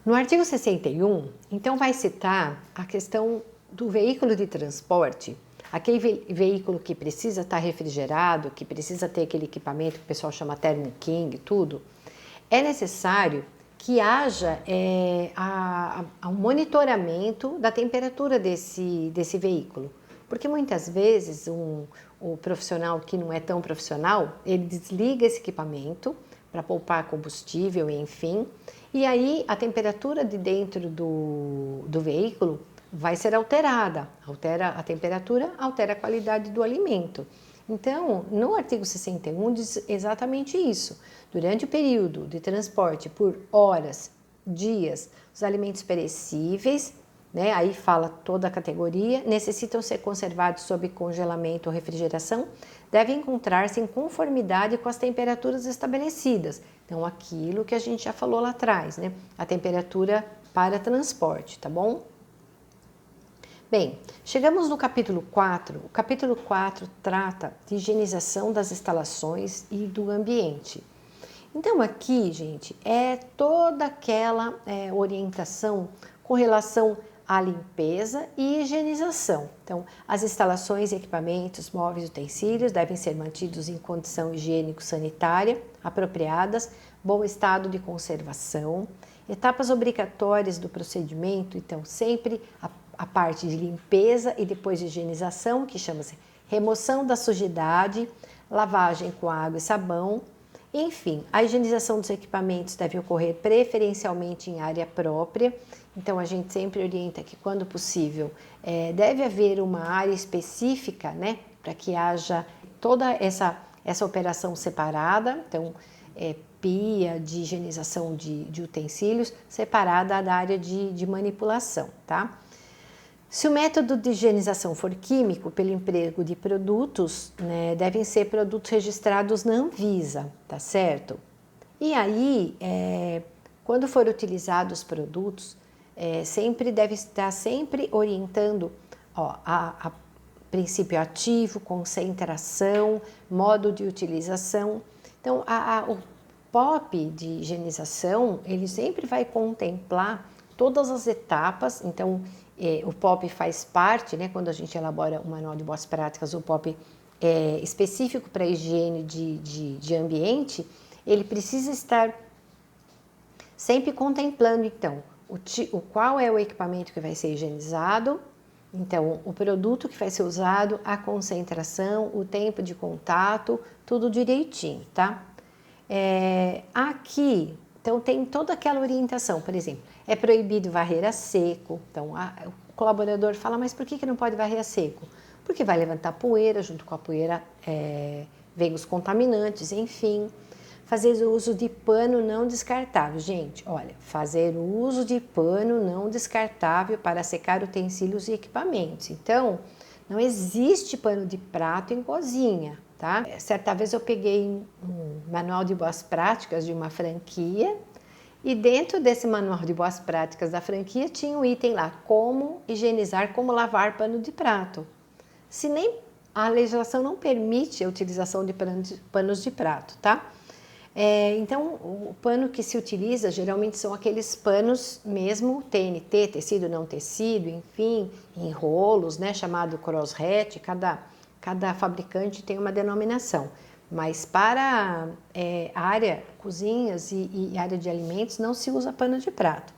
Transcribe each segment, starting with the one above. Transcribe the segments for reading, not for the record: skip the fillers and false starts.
No artigo 61, então vai citar a questão do veículo de transporte, aquele veículo que precisa estar refrigerado, que precisa ter aquele equipamento que o pessoal chama Thermo King, tudo. É necessário que haja um monitoramento da temperatura desse veículo. Porque muitas vezes o profissional que não é tão profissional, ele desliga esse equipamento para poupar combustível, enfim, e aí a temperatura de dentro do veículo vai ser alterada. Altera a temperatura, altera a qualidade do alimento. Então, no artigo 61 diz exatamente isso. Durante o período de transporte por horas, dias, os alimentos perecíveis, né, aí fala toda a categoria, necessitam ser conservados sob congelamento ou refrigeração, devem encontrar-se em conformidade com as temperaturas estabelecidas. Então, aquilo que a gente já falou lá atrás, né, a temperatura para transporte, tá bom? Bem, chegamos no capítulo 4. O capítulo 4 trata de higienização das instalações e do ambiente. Então, aqui, gente, é toda aquela orientação com relação à limpeza e higienização. Então, as instalações, equipamentos, móveis e utensílios devem ser mantidos em condição higiênico-sanitária apropriadas, bom estado de conservação, etapas obrigatórias do procedimento, então, sempre a parte de limpeza e depois de higienização, que chama-se remoção da sujidade, lavagem com água e sabão. Enfim, a higienização dos equipamentos deve ocorrer preferencialmente em área própria. Então, a gente sempre orienta que, quando possível, deve haver uma área específica, né, para que haja toda essa operação separada. Então, pia de higienização de utensílios separada da área de manipulação, tá? Se o método de higienização for químico, pelo emprego de produtos, né, devem ser produtos registrados na Anvisa, tá certo? E aí, quando for utilizados os produtos, sempre deve estar sempre orientando a princípio ativo, concentração, modo de utilização. Então, o POP de higienização, ele sempre vai contemplar todas as etapas. Então, o POP faz parte, né, quando a gente elabora um manual de boas práticas, o POP é específico para a higiene de ambiente, ele precisa estar sempre contemplando, então, qual é o equipamento que vai ser higienizado, então, o produto que vai ser usado, a concentração, o tempo de contato, tudo direitinho, tá? Aqui, então, tem toda aquela orientação, por exemplo, é proibido varrer a seco. Então, o colaborador fala, mas por que não pode varrer a seco? Porque vai levantar poeira, junto com a poeira vem os contaminantes, enfim. Fazer uso de pano não descartável. Gente, olha, fazer uso de pano não descartável para secar utensílios e equipamentos. Então, não existe pano de prato em cozinha, tá? Certa vez eu peguei um manual de boas práticas de uma franquia e dentro desse manual de boas práticas da franquia tinha um item lá, como higienizar, como lavar pano de prato. Se nem a legislação não permite a utilização de panos de prato, tá? Então, o pano que se utiliza geralmente são aqueles panos mesmo TNT, tecido não tecido, enfim, em rolos, né, chamado crosshatch, cada fabricante tem uma denominação. Mas para a área cozinhas e área de alimentos não se usa pano de prato.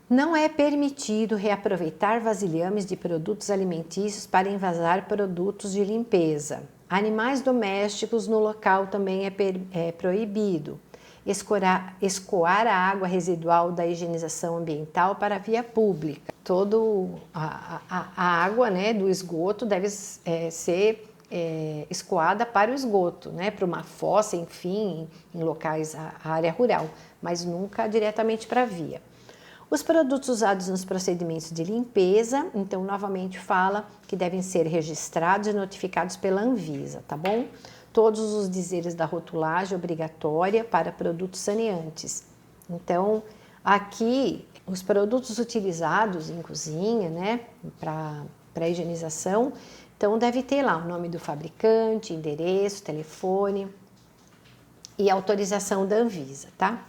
Não é permitido reaproveitar vasilhames de produtos alimentícios para envasar produtos de limpeza. Animais domésticos no local também é proibido. Escoar a água residual da higienização ambiental para a via pública. Toda a água, né, do esgoto deve ser escoada para o esgoto, né, para uma fossa, enfim, em locais, a área rural, mas nunca diretamente para a via. Os produtos usados nos procedimentos de limpeza, então, novamente fala que devem ser registrados e notificados pela Anvisa, tá bom? Todos os dizeres da rotulagem obrigatória para produtos saneantes. Então, aqui, os produtos utilizados em cozinha, né, para higienização, então, deve ter lá o nome do fabricante, endereço, telefone e autorização da Anvisa, tá?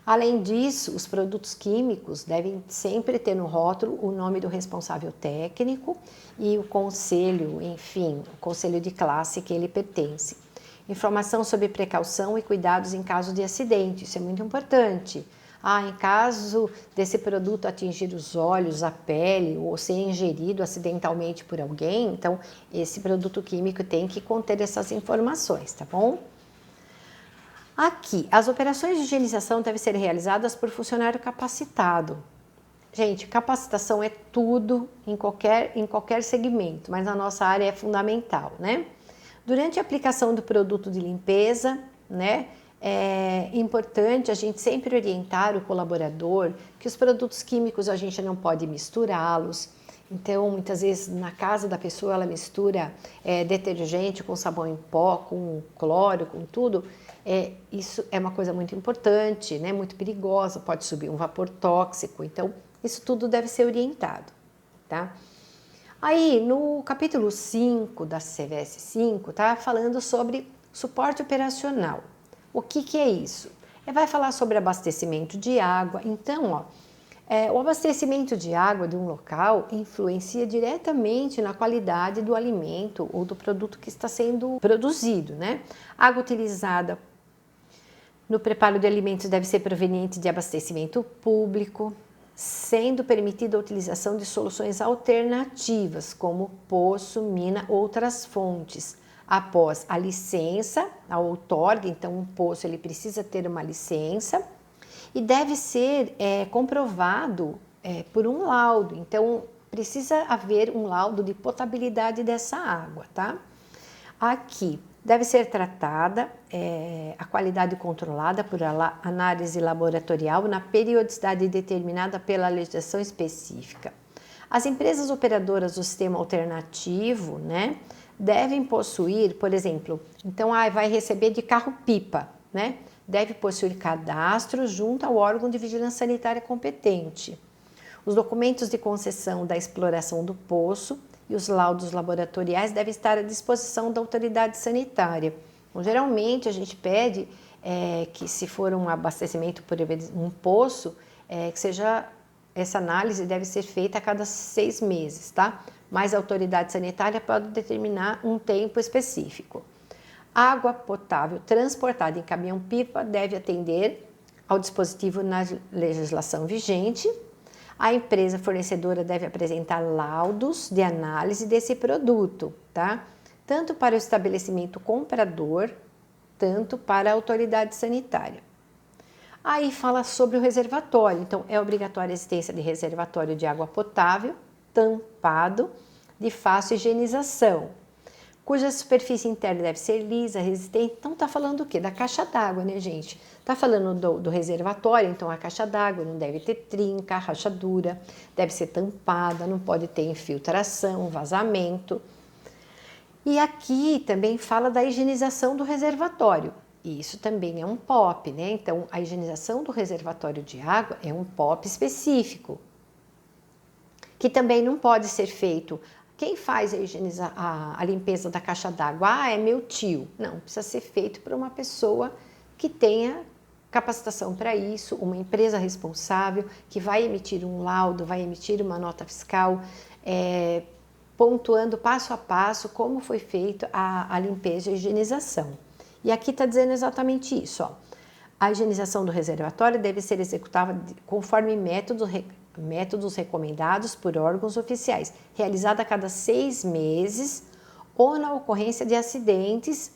Além disso, os produtos químicos devem sempre ter no rótulo o nome do responsável técnico e o conselho, enfim, o conselho de classe que ele pertence. Informação sobre precaução e cuidados em caso de acidente, isso é muito importante. Em caso desse produto atingir os olhos, a pele ou ser ingerido acidentalmente por alguém, então esse produto químico tem que conter essas informações, tá bom? Aqui, as operações de higienização devem ser realizadas por funcionário capacitado. Gente, capacitação é tudo em qualquer segmento, mas na nossa área é fundamental, né? Durante a aplicação do produto de limpeza, né, é importante a gente sempre orientar o colaborador que os produtos químicos a gente não pode misturá-los. Então, muitas vezes na casa da pessoa ela mistura detergente com sabão em pó, com cloro, com tudo. Isso é uma coisa muito importante, né, muito perigosa, pode subir um vapor tóxico. Então, isso tudo deve ser orientado, tá? Aí, no capítulo 5 da CVS 5, tá falando sobre suporte operacional. O que é isso? Vai falar sobre abastecimento de água. Então, o abastecimento de água de um local influencia diretamente na qualidade do alimento ou do produto que está sendo produzido, né? Água utilizada no preparo de alimentos deve ser proveniente de abastecimento público, sendo permitida a utilização de soluções alternativas, como poço, mina, outras fontes. Após a licença, a outorga, então um poço ele precisa ter uma licença e deve ser comprovado por um laudo. Então precisa haver um laudo de potabilidade dessa água, tá? Aqui deve ser tratada a qualidade controlada por análise laboratorial na periodicidade determinada pela legislação específica. As empresas operadoras do sistema alternativo, né, devem possuir, por exemplo, então vai receber de carro-pipa, né? Deve possuir cadastro junto ao órgão de vigilância sanitária competente. Os documentos de concessão da exploração do poço e os laudos laboratoriais devem estar à disposição da autoridade sanitária. Então, geralmente a gente pede que se for um abastecimento por um poço, que seja essa análise deve ser feita a cada 6 meses, tá? Mas a autoridade sanitária pode determinar um tempo específico. Água potável transportada em caminhão-pipa deve atender ao dispositivo na legislação vigente. A empresa fornecedora deve apresentar laudos de análise desse produto, tá? Tanto para o estabelecimento comprador, tanto para a autoridade sanitária. Aí fala sobre o reservatório, então é obrigatória a existência de reservatório de água potável, tampado, de fácil higienização, cuja superfície interna deve ser lisa, resistente. Então tá falando o quê? Da caixa d'água, né, gente? Tá falando do reservatório, então a caixa d'água não deve ter trinca, rachadura, deve ser tampada, não pode ter infiltração, vazamento. E aqui também fala da higienização do reservatório. E isso também é um POP, né? Então a higienização do reservatório de água é um POP específico, que também não pode ser feito. Quem faz a limpeza da caixa d'água? É meu tio. Não, precisa ser feito por uma pessoa que tenha capacitação para isso, uma empresa responsável que vai emitir um laudo, vai emitir uma nota fiscal, pontuando passo a passo como foi feita a limpeza e a higienização. E aqui está dizendo exatamente isso, ó. A higienização do reservatório deve ser executada conforme métodos recomendados por órgãos oficiais, realizada a cada 6 meses ou na ocorrência de acidentes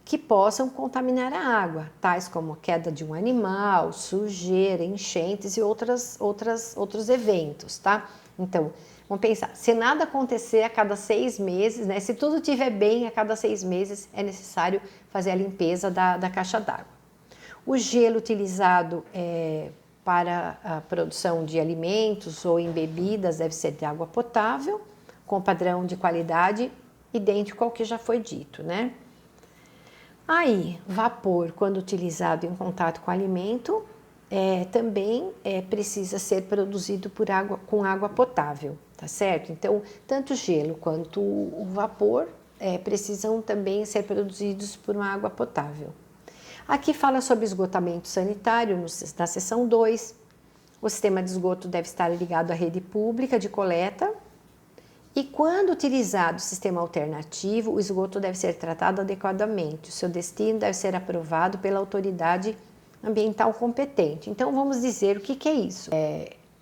que possam contaminar a água, tais como queda de um animal, sujeira, enchentes e outros eventos, tá? Então, vamos pensar, se nada acontecer a cada 6 meses, né? Se tudo estiver bem, a cada 6 meses é necessário fazer a limpeza da caixa d'água. O gelo utilizado para a produção de alimentos ou em bebidas deve ser de água potável, com padrão de qualidade idêntico ao que já foi dito, né? Aí, vapor, quando utilizado em contato com alimento, também precisa ser produzido com água potável, tá certo? Então, tanto o gelo quanto o vapor precisam também ser produzidos por uma água potável. Aqui fala sobre esgotamento sanitário, na seção 2. O sistema de esgoto deve estar ligado à rede pública de coleta. E quando utilizado o sistema alternativo, o esgoto deve ser tratado adequadamente. O seu destino deve ser aprovado pela autoridade ambiental competente. Então, vamos dizer o que é isso.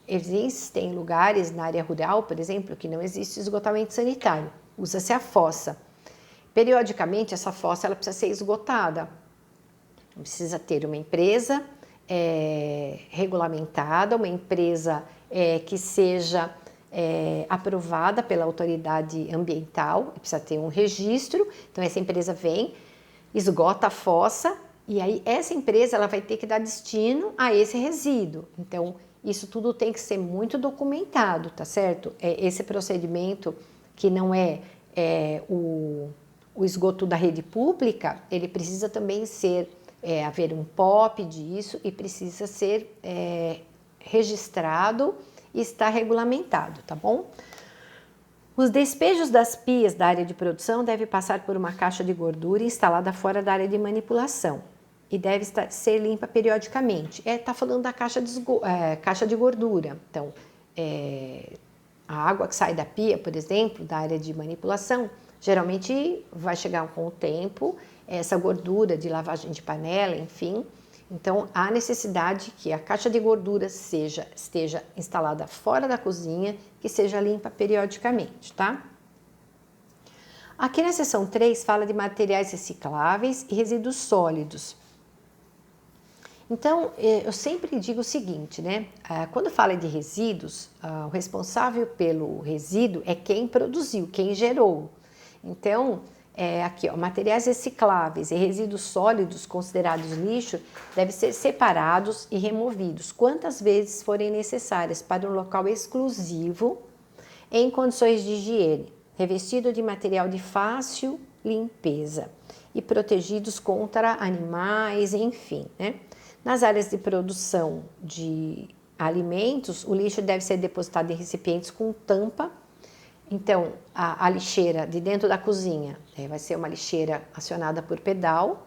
Existem lugares na área rural, por exemplo, que não existe esgotamento sanitário. Usa-se a fossa. Periodicamente, essa fossa ela precisa ser esgotada. Precisa ter uma empresa regulamentada, uma empresa que seja aprovada pela autoridade ambiental, precisa ter um registro. Então essa empresa vem, esgota a fossa e aí essa empresa ela vai ter que dar destino a esse resíduo. Então isso tudo tem que ser muito documentado, tá certo? Esse procedimento que não o esgoto da rede pública, ele precisa também ser haver um POP disso e precisa ser registrado e está regulamentado, tá bom? Os despejos das pias da área de produção devem passar por uma caixa de gordura instalada fora da área de manipulação e deve ser limpa periodicamente. Tá falando da caixa de gordura. Então, a água que sai da pia, por exemplo, da área de manipulação, geralmente vai chegar com o tempo essa gordura de lavagem de panela, enfim. Então, há necessidade que a caixa de gordura esteja instalada fora da cozinha, que seja limpa periodicamente, tá? Aqui na seção 3 fala de materiais recicláveis e resíduos sólidos. Então, eu sempre digo o seguinte, né? Quando fala de resíduos, o responsável pelo resíduo é quem produziu, quem gerou. Então, aqui, ó, materiais recicláveis e resíduos sólidos considerados lixo devem ser separados e removidos quantas vezes forem necessárias para um local exclusivo em condições de higiene, revestido de material de fácil limpeza e protegidos contra animais, enfim, né? Nas áreas de produção de alimentos, o lixo deve ser depositado em recipientes com tampa. Então, a lixeira de dentro da cozinha vai ser uma lixeira acionada por pedal.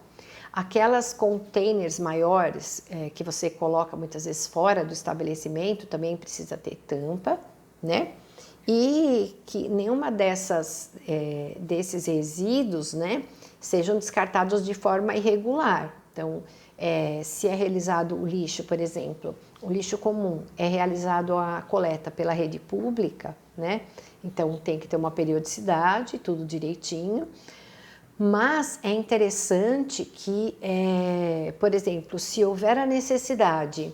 Aquelas containers maiores que você coloca muitas vezes fora do estabelecimento também precisa ter tampa, né? E que nenhuma desses resíduos, né, sejam descartados de forma irregular. Então, se é realizado o lixo, por exemplo, o lixo comum é realizado a coleta pela rede pública, né? Então tem que ter uma periodicidade, tudo direitinho. Mas é interessante que, por exemplo, se houver a necessidade,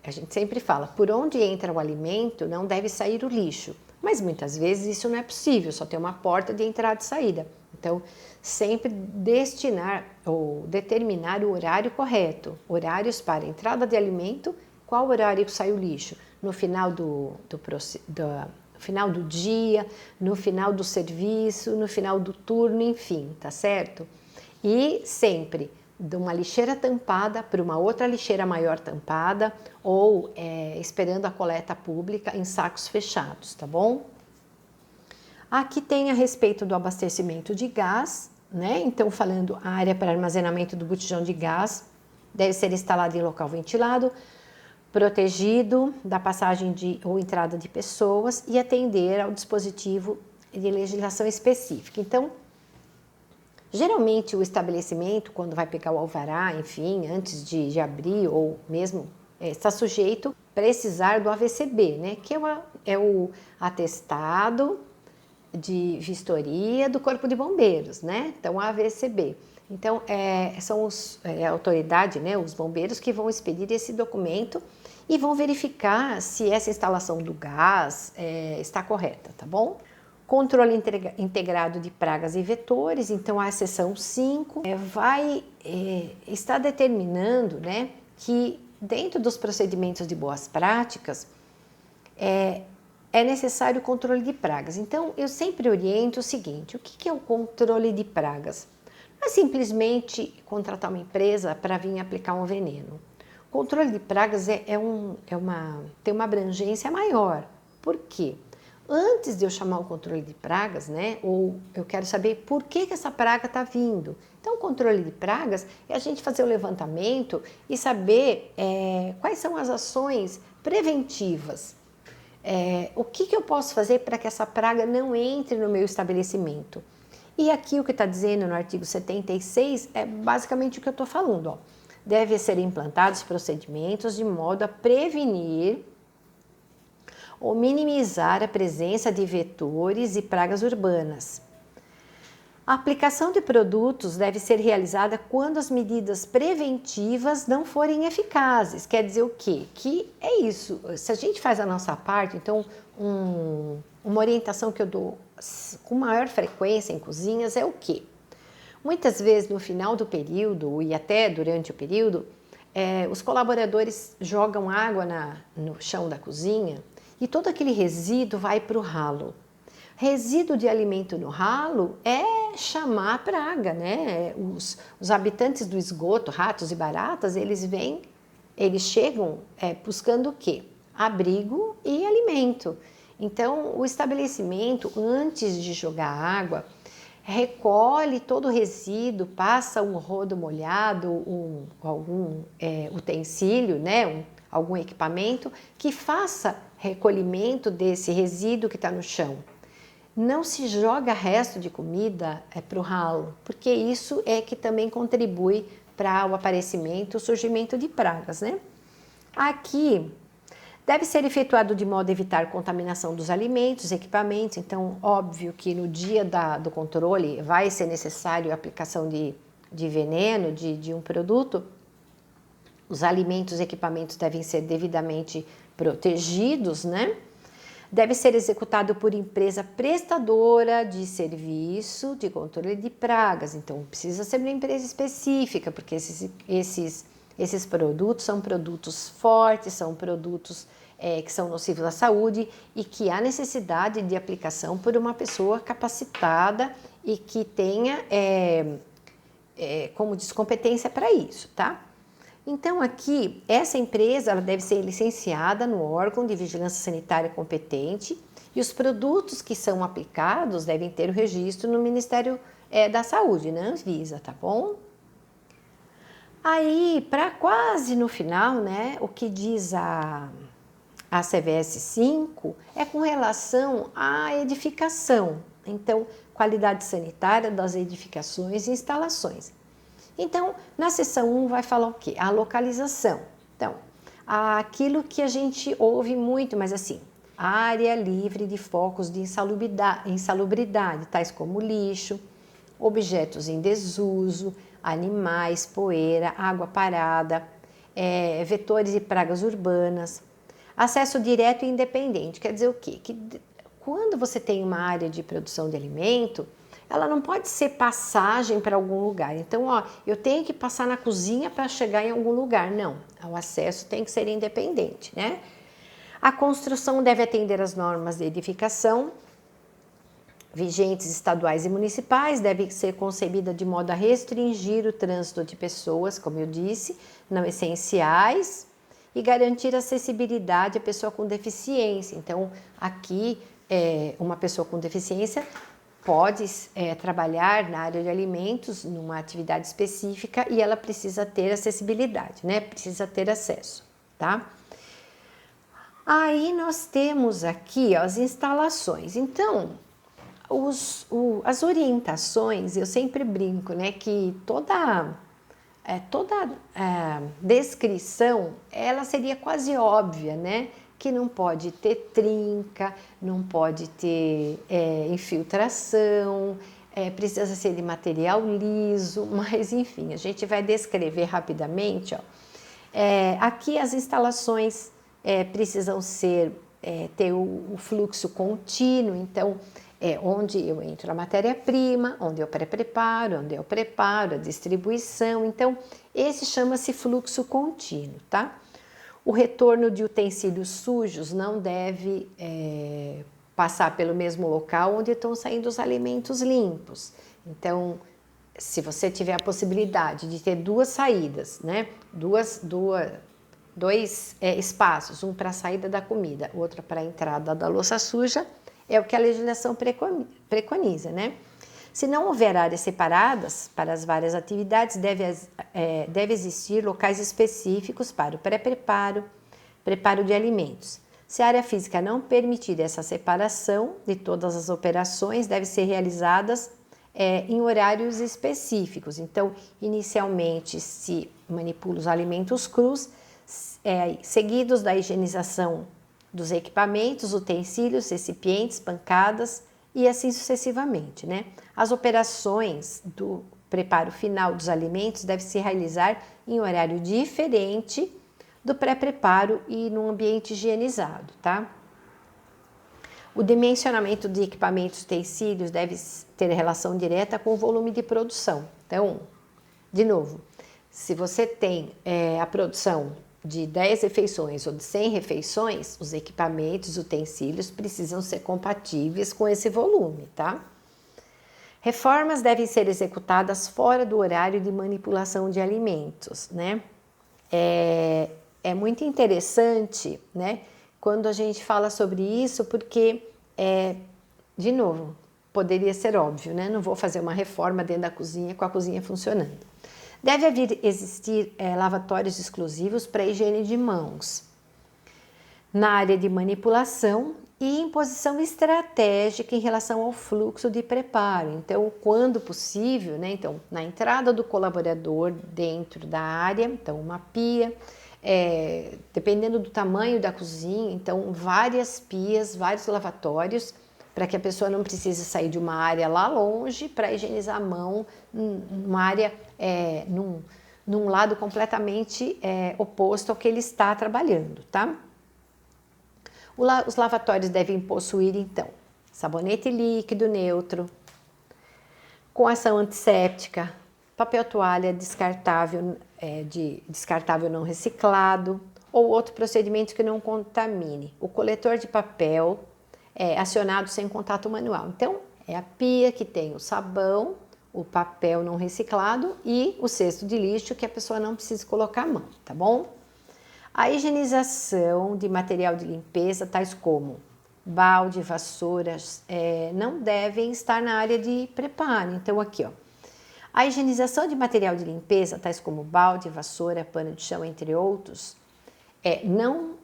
a gente sempre fala, por onde entra o alimento não deve sair o lixo. Mas muitas vezes isso não é possível, só tem uma porta de entrada e saída. Então, sempre destinar ou determinar o horário correto, horários para entrada de alimento, qual horário que sai o lixo? No final do dia, no final do serviço, no final do turno, enfim, tá certo? E sempre de uma lixeira tampada para uma outra lixeira maior tampada ou esperando a coleta pública em sacos fechados, tá bom? Aqui tem a respeito do abastecimento de gás, né? Então, falando a área para armazenamento do botijão de gás deve ser instalada em local ventilado, protegido da passagem ou entrada de pessoas e atender ao dispositivo de legislação específica. Então, geralmente o estabelecimento, quando vai pegar o alvará, enfim, antes de abrir ou mesmo está sujeito a precisar do AVCB, né? Que é o atestado de vistoria do Corpo de Bombeiros, né? Então, a AVCB. Então, são a autoridade, né? Os bombeiros que vão expedir esse documento e vão verificar se essa instalação do gás está correta, tá bom? Controle integrado de pragas e vetores, então a seção 5 está determinando, né, que dentro dos procedimentos de boas práticas é necessário o controle de pragas. Então eu sempre oriento o seguinte, o que é o controle de pragas? Não é simplesmente contratar uma empresa para vir aplicar um veneno. O controle de pragas tem uma abrangência maior. Por quê? antes de eu chamar o controle de pragas, né? Ou eu quero saber por que essa praga está vindo. Então, o controle de pragas é a gente fazer o levantamento e saber quais são as ações preventivas. O que eu posso fazer para que essa praga não entre no meu estabelecimento? E aqui o que está dizendo no artigo 76 é basicamente o que eu estou falando. Ó. Devem ser implantados procedimentos de modo a prevenir ou minimizar a presença de vetores e pragas urbanas. A aplicação de produtos deve ser realizada quando as medidas preventivas não forem eficazes. Quer dizer o quê? Que é isso. Se a gente faz a nossa parte, então uma orientação que eu dou com maior frequência em cozinhas é o quê? Muitas vezes no final do período e até durante o período, os colaboradores jogam água no chão da cozinha e todo aquele resíduo vai para o ralo. Resíduo de alimento no ralo é chamar a praga, né? Os habitantes do esgoto, ratos e baratas, eles chegam buscando o quê? Abrigo e alimento. Então, o estabelecimento, antes de jogar água, recolhe todo o resíduo, passa um rodo molhado, algum utensílio, né? Algum equipamento que faça recolhimento desse resíduo que está no chão. Não se joga resto de comida para o ralo, porque isso é que também contribui para o aparecimento, o surgimento de pragas, né? Aqui deve ser efetuado de modo a evitar contaminação dos alimentos, equipamentos. Então, óbvio que no dia do controle vai ser necessário a aplicação de veneno, de um produto. Os alimentos e equipamentos devem ser devidamente protegidos, né? Deve ser executado por empresa prestadora de serviço de controle de pragas. Então, precisa ser uma empresa específica, porque esses produtos são produtos fortes, são produtos que são nocivos à saúde e que há necessidade de aplicação por uma pessoa capacitada e que tenha, como diz, competência para isso, tá? Então, aqui, essa empresa ela deve ser licenciada no órgão de vigilância sanitária competente e os produtos que são aplicados devem ter o registro no Ministério da Saúde, na Anvisa, tá bom? Aí, para quase no final, né, o que diz a CVS 5 é com relação à edificação. Então, qualidade sanitária das edificações e instalações. Então, na seção 1 vai falar o quê? A localização. Então, aquilo que a gente ouve muito, mas assim, área livre de focos de insalubridade, tais como lixo, objetos em desuso, animais, poeira, água parada, vetores e pragas urbanas. Acesso direto e independente, quer dizer o quê? Que quando você tem uma área de produção de alimento, ela não pode ser passagem para algum lugar. Então, eu tenho que passar na cozinha para chegar em algum lugar. Não, o acesso tem que ser independente, né? A construção deve atender às normas de edificação vigentes estaduais e municipais, deve ser concebida de modo a restringir o trânsito de pessoas, como eu disse, não essenciais e garantir acessibilidade à pessoa com deficiência. Então, aqui, uma pessoa com deficiência pode trabalhar na área de alimentos, numa atividade específica e ela precisa ter acessibilidade, né? Precisa ter acesso, tá? Aí nós temos aqui as instalações. Então, as orientações, eu sempre brinco, né? Que toda descrição, ela seria quase óbvia, né? Que não pode ter trinca, não pode ter infiltração, precisa ser de material liso, mas enfim, a gente vai descrever rapidamente. Ó. Aqui as instalações precisam ter o fluxo contínuo, então onde eu entro a matéria-prima, onde eu pré-preparo, onde eu preparo, a distribuição, então esse chama-se fluxo contínuo, tá? O retorno de utensílios sujos não deve passar pelo mesmo local onde estão saindo os alimentos limpos. Então, se você tiver a possibilidade de ter duas saídas, né? Dois espaços, um para a saída da comida, outro para a entrada da louça suja, É o que a legislação preconiza, né? Se não houver áreas separadas para as várias atividades, deve existir locais específicos para o pré-preparo, preparo de alimentos. Se a área física não permitir essa separação de todas as operações, devem ser realizadas em horários específicos. Então, inicialmente se manipula os alimentos crus, seguidos da higienização dos equipamentos, utensílios, recipientes, pancadas e assim sucessivamente, né? As operações do preparo final dos alimentos devem se realizar em horário diferente do pré-preparo e num ambiente higienizado, tá? O dimensionamento de equipamentos e utensílios deve ter relação direta com o volume de produção. Então, de novo, se você tem a produção de 10 refeições ou de 100 refeições, os equipamentos e utensílios precisam ser compatíveis com esse volume, tá? Reformas devem ser executadas fora do horário de manipulação de alimentos, né? É muito interessante, né, quando a gente fala sobre isso, porque, de novo, poderia ser óbvio, né? Não vou fazer uma reforma dentro da cozinha com a cozinha funcionando. Deve existir lavatórios exclusivos para higiene de mãos na área de manipulação e em posição estratégica em relação ao fluxo de preparo. Então, quando possível, né? Então, na entrada do colaborador dentro da área, então uma pia, dependendo do tamanho da cozinha, então várias pias, vários lavatórios, para que a pessoa não precise sair de uma área lá longe para higienizar a mão, numa área, num lado completamente oposto ao que ele está trabalhando, tá? Os lavatórios devem possuir, então, sabonete líquido neutro, com ação antisséptica, papel toalha descartável, descartável não reciclado, ou outro procedimento que não contamine. O coletor de papel acionado sem contato manual. Então, é a pia que tem o sabão, o papel não reciclado e o cesto de lixo que a pessoa não precisa colocar a mão, tá bom? A higienização de material de limpeza, tais como balde, vassouras, não devem estar na área de preparo. Então, aqui, ó. A higienização de material de limpeza, tais como balde, vassoura, pano de chão, entre outros,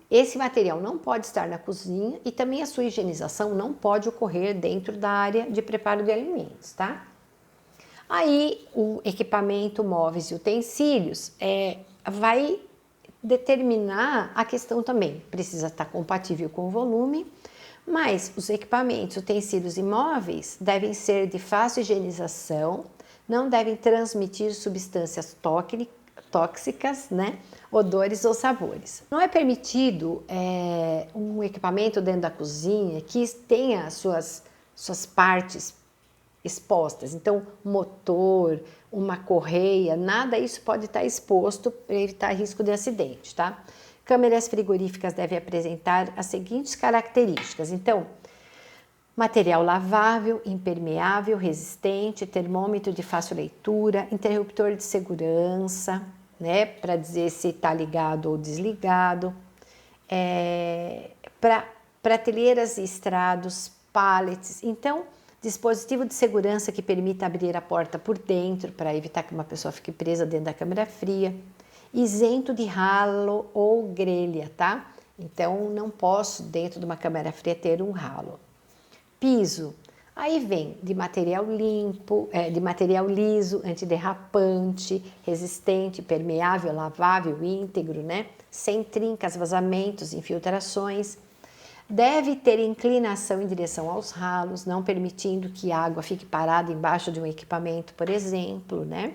esse material não pode estar na cozinha e também a sua higienização não pode ocorrer dentro da área de preparo de alimentos, tá? Aí, o equipamento, móveis e utensílios vai determinar a questão também. Precisa estar compatível com o volume, mas os equipamentos, utensílios e móveis devem ser de fácil higienização, não devem transmitir substâncias tóxicas, né? Odores ou sabores. Não é permitido um equipamento dentro da cozinha que tenha suas partes expostas. Então, motor, uma correia, nada isso pode estar exposto para evitar risco de acidente, tá? Câmeras frigoríficas devem apresentar as seguintes características. Então, material lavável, impermeável, resistente, termômetro de fácil leitura, interruptor de segurança, né, para dizer se está ligado ou desligado, prateleiras e estrados, pallets. Então, dispositivo de segurança que permita abrir a porta por dentro para evitar que uma pessoa fique presa dentro da câmara fria, isento de ralo ou grelha, tá? Então, não posso dentro de uma câmara fria ter um ralo. Piso, aí vem de material limpo, de material liso, antiderrapante, resistente, permeável, lavável, íntegro, né? Sem trincas, vazamentos, infiltrações. Deve ter inclinação em direção aos ralos, não permitindo que a água fique parada embaixo de um equipamento, por exemplo, né?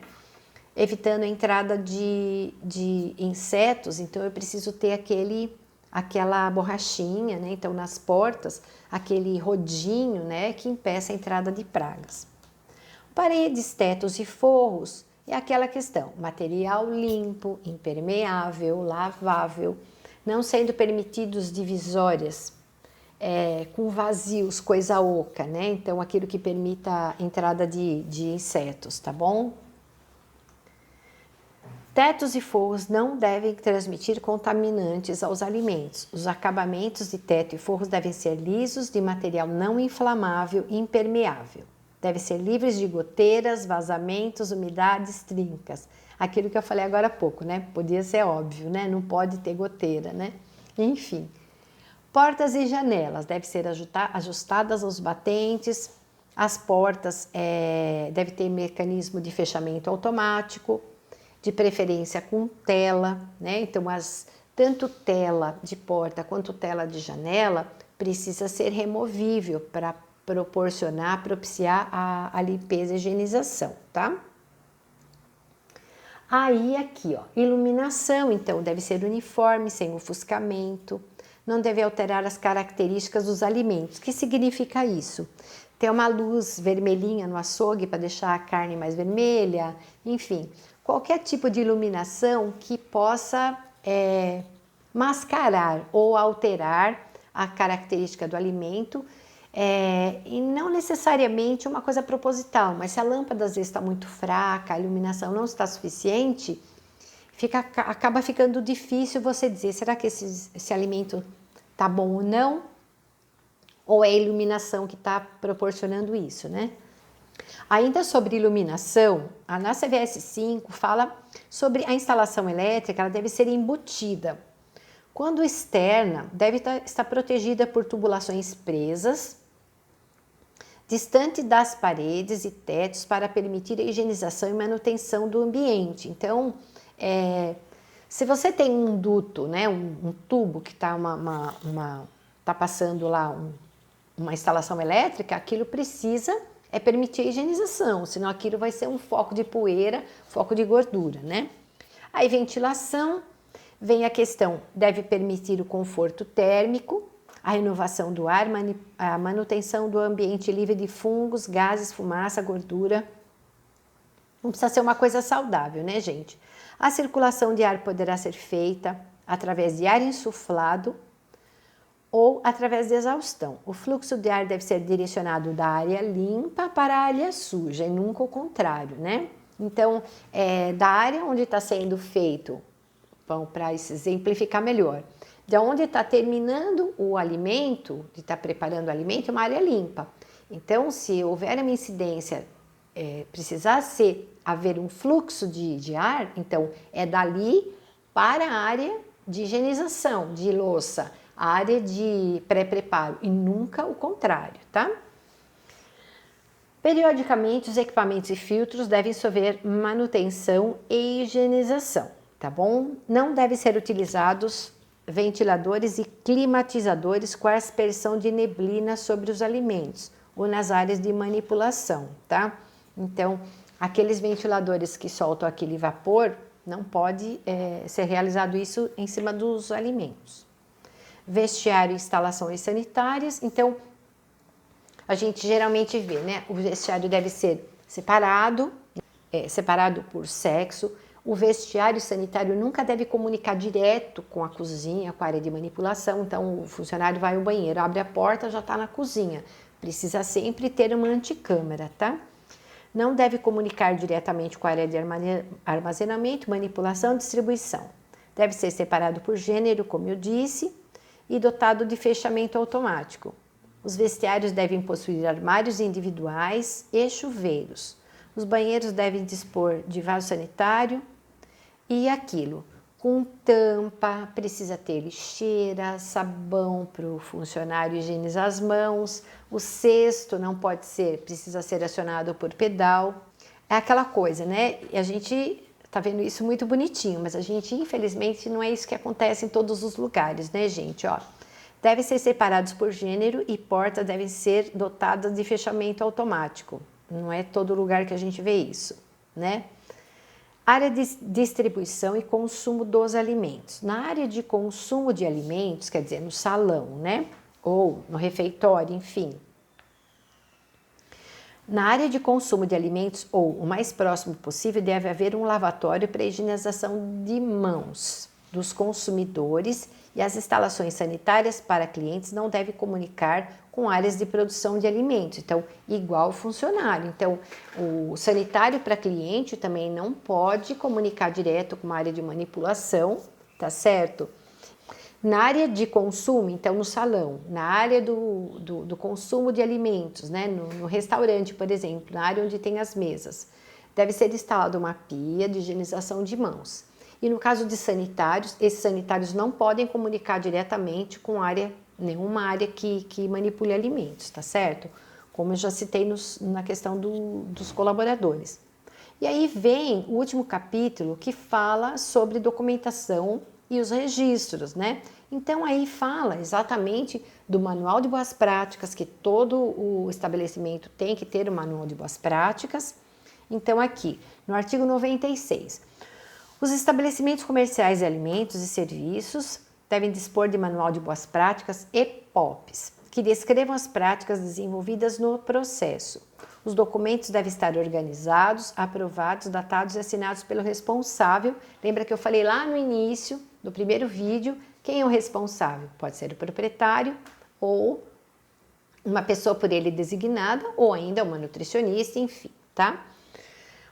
Evitando a entrada de insetos, então eu preciso ter aquela borrachinha, né? Então nas portas, aquele rodinho, né, que impeça a entrada de pragas. Paredes, tetos e forros é aquela questão, material limpo, impermeável, lavável, não sendo permitidos divisórias com vazios, coisa oca, né? Então aquilo que permita a entrada de insetos, tá bom? Tetos e forros não devem transmitir contaminantes aos alimentos. Os acabamentos de teto e forros devem ser lisos, de material não inflamável e impermeável. Devem ser livres de goteiras, vazamentos, umidades, trincas. Aquilo que eu falei agora há pouco, né? Podia ser óbvio, né? Não pode ter goteira, né? Enfim. Portas e janelas devem ser ajustadas aos batentes. As portas devem ter mecanismo de fechamento automático, de preferência com tela, né? Então, tanto tela de porta quanto tela de janela precisa ser removível para propiciar a limpeza e higienização, tá? Aí aqui, ó, iluminação, então, deve ser uniforme, sem ofuscamento, não deve alterar as características dos alimentos. O que significa isso? Ter uma luz vermelhinha no açougue para deixar a carne mais vermelha, enfim, qualquer tipo de iluminação que possa mascarar ou alterar a característica do alimento, e não necessariamente uma coisa proposital, mas se a lâmpada às vezes está muito fraca, a iluminação não está suficiente, acaba ficando difícil você dizer, será que esse alimento está bom ou não? Ou é a iluminação que está proporcionando isso, né? Ainda sobre iluminação, a na CVS 5 fala sobre a instalação elétrica, ela deve ser embutida. Quando externa, deve estar protegida por tubulações presas, distante das paredes e tetos para permitir a higienização e manutenção do ambiente. Então, se você tem um duto, né, um tubo que está tá passando lá uma instalação elétrica, aquilo precisa permitir a higienização, senão aquilo vai ser um foco de poeira, foco de gordura, né? Aí ventilação, vem a questão, deve permitir o conforto térmico, a renovação do ar, a manutenção do ambiente livre de fungos, gases, fumaça, gordura. Não precisa ser uma coisa saudável, né, gente? A circulação de ar poderá ser feita através de ar insuflado ou através de exaustão. O fluxo de ar deve ser direcionado da área limpa para a área suja e nunca o contrário, né? Então, da área onde está sendo feito, para exemplificar melhor, de onde está terminando o alimento, de estar preparando o alimento, é uma área limpa. Então, se houver uma incidência, precisar haver um fluxo de ar, então é dali para a área de higienização, de louça, a área de pré-preparo e nunca o contrário, tá? Periodicamente, os equipamentos e filtros devem sofrer manutenção e higienização, tá bom? Não devem ser utilizados ventiladores e climatizadores com aspersão de neblina sobre os alimentos ou nas áreas de manipulação, tá? Então, aqueles ventiladores que soltam aquele vapor, não pode ser realizado isso em cima dos alimentos. Vestiário e instalações sanitárias, então, a gente geralmente vê, né? O vestiário deve ser separado por sexo. O vestiário sanitário nunca deve comunicar direto com a cozinha, com a área de manipulação. Então, o funcionário vai ao banheiro, abre a porta, já está na cozinha. Precisa sempre ter uma anticâmara, tá? Não deve comunicar diretamente com a área de armazenamento, manipulação e distribuição. Deve ser separado por gênero, como eu disse, e dotado de fechamento automático. Os vestiários devem possuir armários individuais e chuveiros. Os banheiros devem dispor de vaso sanitário e aquilo, com tampa, precisa ter lixeira, sabão para o funcionário higienizar as mãos, o cesto não pode ser, precisa ser acionado por pedal. É aquela coisa, né? E a gente tá vendo isso muito bonitinho, mas a gente, infelizmente, não é isso que acontece em todos os lugares, né, gente? Ó, devem ser separados por gênero e portas devem ser dotadas de fechamento automático. Não é todo lugar que a gente vê isso, né? Área de distribuição e consumo dos alimentos. Na área de consumo de alimentos, quer dizer, no salão, né? Ou no refeitório, enfim. Na área de consumo de alimentos, ou o mais próximo possível, deve haver um lavatório para higienização de mãos. dos consumidores e as instalações sanitárias para clientes não devem comunicar com áreas de produção de alimentos. Então, igual o funcionário. Então, o sanitário para cliente também não pode comunicar direto com uma área de manipulação, tá certo? Na área de consumo, então no salão, na área do consumo de alimentos, né? No restaurante, por exemplo, na área onde tem as mesas, deve ser instalada uma pia de higienização de mãos. E no caso de sanitários, esses sanitários não podem comunicar diretamente com nenhuma área que manipule alimentos, tá certo? Como eu já citei na questão dos colaboradores. E aí vem o último capítulo que fala sobre documentação e os registros, né? Então aí fala exatamente do manual de boas práticas, que todo o estabelecimento tem que ter o manual de boas práticas. Então aqui, no artigo 96, os estabelecimentos comerciais de alimentos e serviços devem dispor de manual de boas práticas e POPs, que descrevam as práticas desenvolvidas no processo. Os documentos devem estar organizados, aprovados, datados e assinados pelo responsável. Lembra que eu falei lá no início do primeiro vídeo, quem é o responsável? Pode ser o proprietário ou uma pessoa por ele designada ou ainda uma nutricionista, enfim, tá?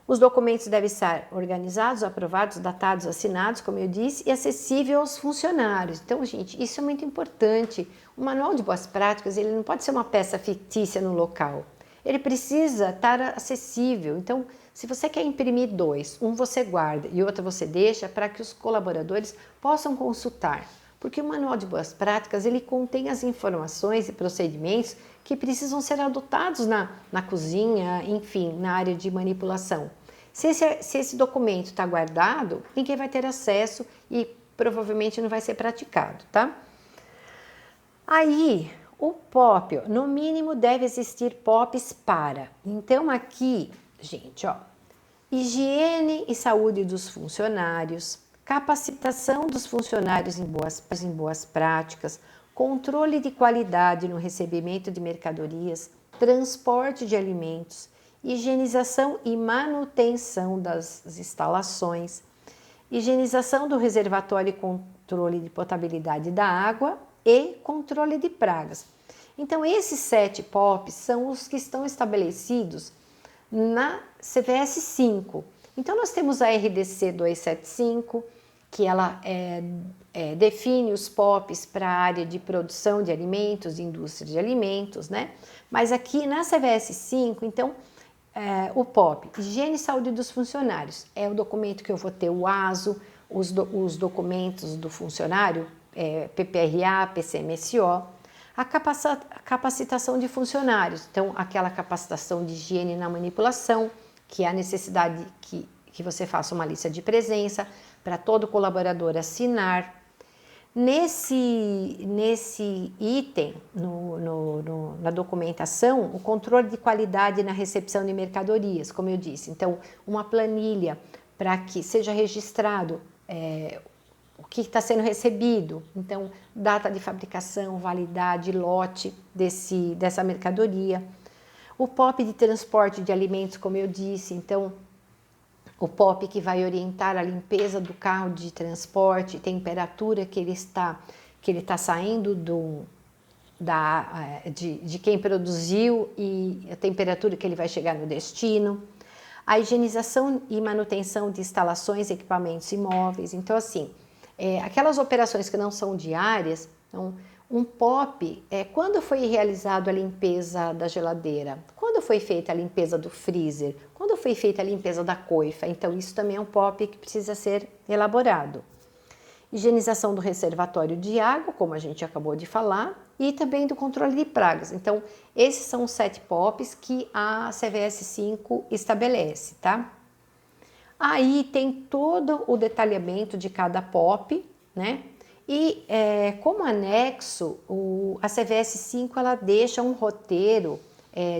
Os documentos devem estar organizados, aprovados, datados, assinados, como eu disse, e acessível aos funcionários. Então, gente, isso é muito importante. O manual de boas práticas, ele não pode ser uma peça fictícia no local. Ele precisa estar acessível. Então, se você quer imprimir dois, um você guarda e outro você deixa para que os colaboradores possam consultar. Porque o manual de boas práticas, ele contém as informações e procedimentos que precisam ser adotados na cozinha, enfim, na área de manipulação. Se esse documento está guardado, ninguém vai ter acesso e provavelmente não vai ser praticado, tá? Aí, o POP, no mínimo deve existir POPs para. Então aqui, gente, ó, higiene e saúde dos funcionários, capacitação dos funcionários em boas práticas, controle de qualidade no recebimento de mercadorias, transporte de alimentos, higienização e manutenção das instalações, higienização do reservatório e controle de potabilidade da água e controle de pragas. Então, esses 7 POPs são os que estão estabelecidos na CVS 5. Então, nós temos a RDC 275, que ela define os POPs para a área de produção de alimentos, de indústria de alimentos, né? Mas aqui na CVS 5, então, o POP, Higiene e Saúde dos Funcionários, é o documento que eu vou ter o ASO, os documentos do funcionário, PPRA, PCMSO, a capacitação de funcionários, então aquela capacitação de higiene na manipulação, que é a necessidade que você faça uma lista de presença para todo colaborador assinar. Nesse item, na documentação, o controle de qualidade na recepção de mercadorias, como eu disse. Então, uma planilha para que seja registrado o que está sendo recebido. Então, data de fabricação, validade, lote dessa mercadoria. O POP de transporte de alimentos, como eu disse. Então, o POP que vai orientar a limpeza do carro de transporte, temperatura que ele está saindo de quem produziu e a temperatura que ele vai chegar no destino. A higienização e manutenção de instalações, equipamentos e móveis. Então, assim, aquelas operações que não são diárias, então, um POP quando foi realizado a limpeza da geladeira, quando foi feita a limpeza do freezer, quando foi feita a limpeza da coifa. Então, isso também é um POP que precisa ser elaborado. Higienização do reservatório de água, como a gente acabou de falar, e também do controle de pragas. Então, esses são os 7 POPs que a CVS 5 estabelece, tá? Aí tem todo o detalhamento de cada POP, né? E como anexo, a CVS 5 ela deixa um roteiro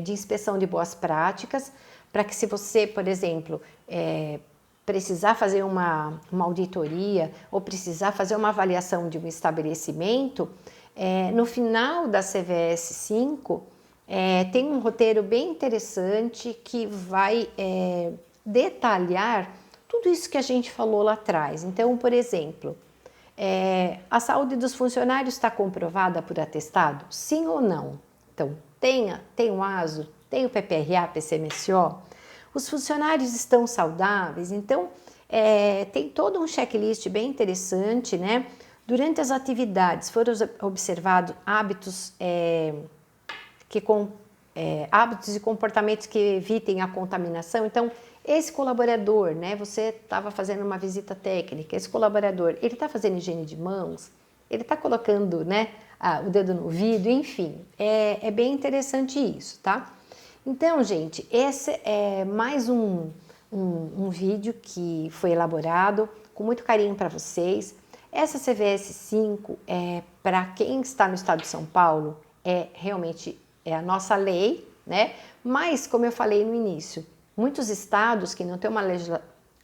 de inspeção de boas práticas, para que se você, por exemplo, precisar fazer uma auditoria ou precisar fazer uma avaliação de um estabelecimento, no final da CVS 5 tem um roteiro bem interessante que vai detalhar tudo isso que a gente falou lá atrás. Então, por exemplo, A saúde dos funcionários está comprovada por atestado? Sim ou não? Então, tem o ASO, tem o PPRA, PCMSO, os funcionários estão saudáveis, então tem todo um checklist bem interessante, né? Durante as atividades foram observados hábitos, hábitos e comportamentos que evitem a contaminação. Então, esse colaborador, né? Você estava fazendo uma visita técnica, esse colaborador, ele está fazendo higiene de mãos, ele está colocando, né, o dedo no ouvido, enfim, é bem interessante isso, tá? Então, gente, esse é mais um vídeo que foi elaborado com muito carinho para vocês. Essa CVS 5, para quem está no estado de São Paulo, realmente a nossa lei, né? Mas, como eu falei no início, muitos estados que não têm uma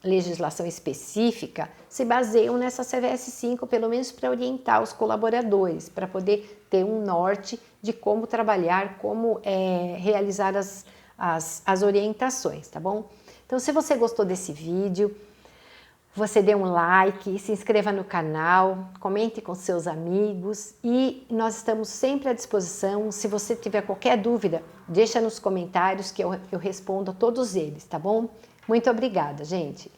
legislação específica se baseiam nessa CVS 5, pelo menos para orientar os colaboradores, para poder ter um norte de como trabalhar, como realizar as orientações, tá bom? Então, se você gostou desse vídeo, você dê um like, se inscreva no canal, comente com seus amigos e nós estamos sempre à disposição. Se você tiver qualquer dúvida, deixa nos comentários que eu respondo a todos eles, tá bom? Muito obrigada, gente!